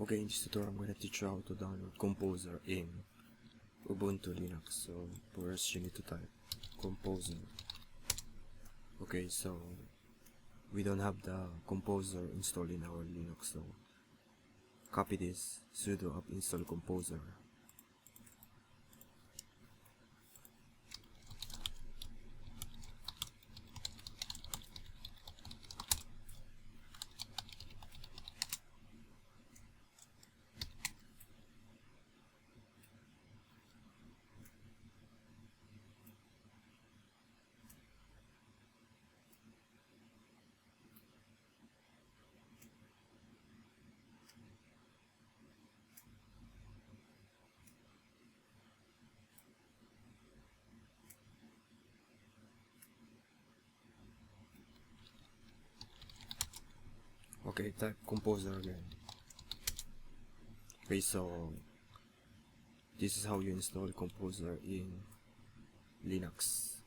Okay, in this tutorial I'm going to teach you how to download Composer in Ubuntu Linux. So first you need to type Composer. Okay, so we don't have the Composer installed in our Linux, so copy this sudo apt install Composer. Okay, type Composer again. Okay, so this is how you install Composer in Linux.